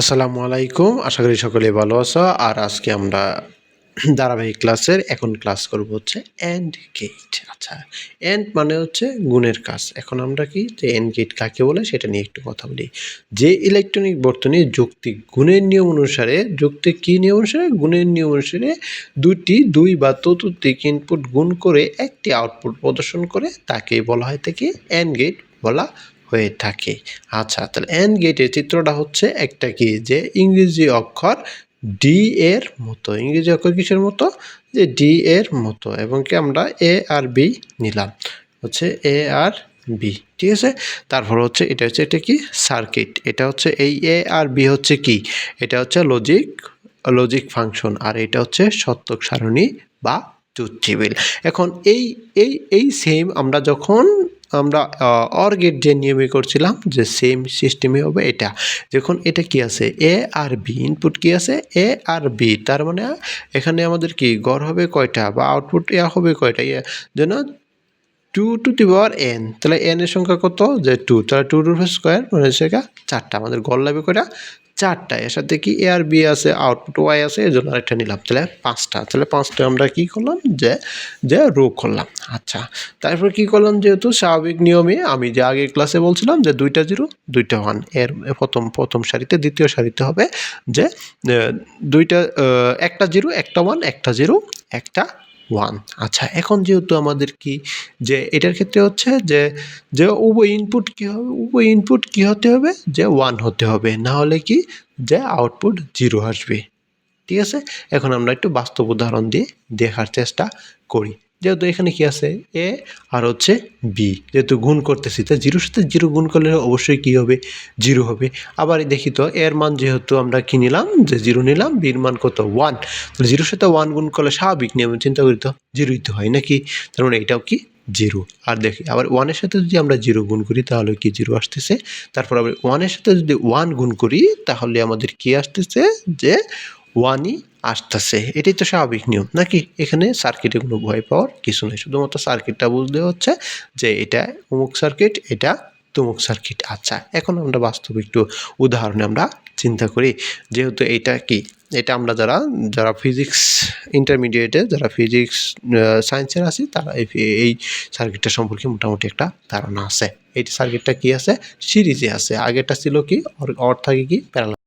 আসসালামু আলাইকুম। আশা করি সকলে ভালো আছো। আর আজকে আমরা ধারাবাহিক ক্লাসের এখন ক্লাস করব হচ্ছে এন্ড গেট। আচ্ছা, এন্ড মানে হচ্ছে গুণের কাজ। এখন আমরা কি যে এন্ড গেট কাকে বলে সেটা নিয়ে একটু কথা বলি। যে ইলেকট্রনিক বর্তনী যৌক্তিক গুণের নিয়ম অনুসারে, যৌক্তিক কি নিয়ম অনুসারে? গুণের নিয়ম অনুসারে দুই বা ততোধিক ইনপুট গুণ করে একটি আউটপুট প্রদর্শন করে তাকে বলা হয় থেকে এন্ড গেট বলা হয়ে থাকে। আচ্ছা, তাহলে এন্ড গেটের চিত্রটা হচ্ছে একটা কি যে ইংরেজি অক্ষর ডি এর মতো। ইংরেজি অক্ষর কিসের মতো? যে ডি এর মতো, এবং কি আমরা এ আর বি নিলাম, হচ্ছে এ আর বি, ঠিক আছে। তারপর হচ্ছে এটা কি সার্কিট, এটা হচ্ছে এই এ আর বি হচ্ছে কি, এটা হচ্ছে লজিক ফাংশন, আর এটা হচ্ছে সত্যক সারণী বা ট্রুথ টেবিল। এখন এই সেম আমরা যখন অর গেট যে নিয়মে করছিলাম যে সেম সিস্টেমে হবে এটা। যখন এটা কি আছে এ আর বি, ইনপুট কি আছে এ আর বি, তার মানে এখানে আমাদের কি গড় হবে কয়টা বা আউটপুট হবে কয়টা, যেন 2 টু দি পাওয়ার n, তাহলে n এর সংখ্যা কত? যে 2, তাহলে 2 টু স্কোয়ার মানে হচ্ছে 4টা। আমাদের গড় লাগবে কয়টা? 4টা। এর সাথে কি a আর b আছে, আউটপুট y আছে, এর জন্য আরেকটা নিলাম, তাহলে 5টা। তাহলে 5টা আমরা কি করলাম যে রো করলাম। আচ্ছা, তারপর কি করলাম, যেহেতু স্বাভাবিক নিয়মে আমি যে আগের ক্লাসে বলছিলাম যে 2টা 0 2টা 1, এর প্রথম সারিতে দ্বিতীয় সারিতে হবে যে একটা 0 একটা 1, একটা 0 একটা 1। আচ্ছা, এখন যেহেতু আমাদের কি যে এটার ক্ষেত্রে হচ্ছে যে উভয় ইনপুট কি হতে হবে? যে 1 হতে হবে, না হলে কি যে আউটপুট 0 আসবে, ঠিক আছে। এখন আমরা একটু বাস্তব উদাহরণ দিয়ে দেখার চেষ্টা করি। যেহেতু এখানে কি আছে এ আর হচ্ছে বি, যেহেতু গুণ করতেছি, তো 0-র সাথে 0 গুণ করলে অবশ্যই কি হবে? 0 হবে। আবার দেখি তো এর মান যেহেতু আমরা কি নিলাম যে 0 নিলাম, বির মান কত? 1, তাহলে 0-র সাথে 1 গুণ করলে স্বাভাবিক নিয়মে চিন্তা করি তো 0ই তো হয় নাকি? তার মানে এটাও কি 0। আর দেখি আবার 1 এর সাথে যদি আমরা 0 গুণ করি তাহলে কি 0 আসতেছে। তারপর আবার 1 এর সাথে যদি 1 গুণ করি তাহলে আমাদের কি আসতেছে? যে 1ই আসতেছে। এটাই তো স্বাভাবিক নিয়ম নাকি? এখানে সার্কিটে কোনো ভয় পাওয়ার কিছু নেই, শুধুমাত্র সার্কিটটা বুঝলে হচ্ছে যে এটা অমুক সার্কিট, এটা তমুক সার্কিট। আচ্ছা, এখন আমরা বাস্তবে একটু উদাহরণে আমরা চিন্তা করি। যেহেতু এটা কি, এটা আমরা যারা ফিজিক্স ইন্টারমিডিয়েটে, যারা ফিজিক্স সায়েন্সের আছি, তারা এই সার্কিটটা সম্পর্কে মোটামুটি একটা ধারণা আছে। এই সার্কিটটা কি আছে? সিরিজে আছে। আগেরটা ছিল কি অর থাকে কি প্যারালাল।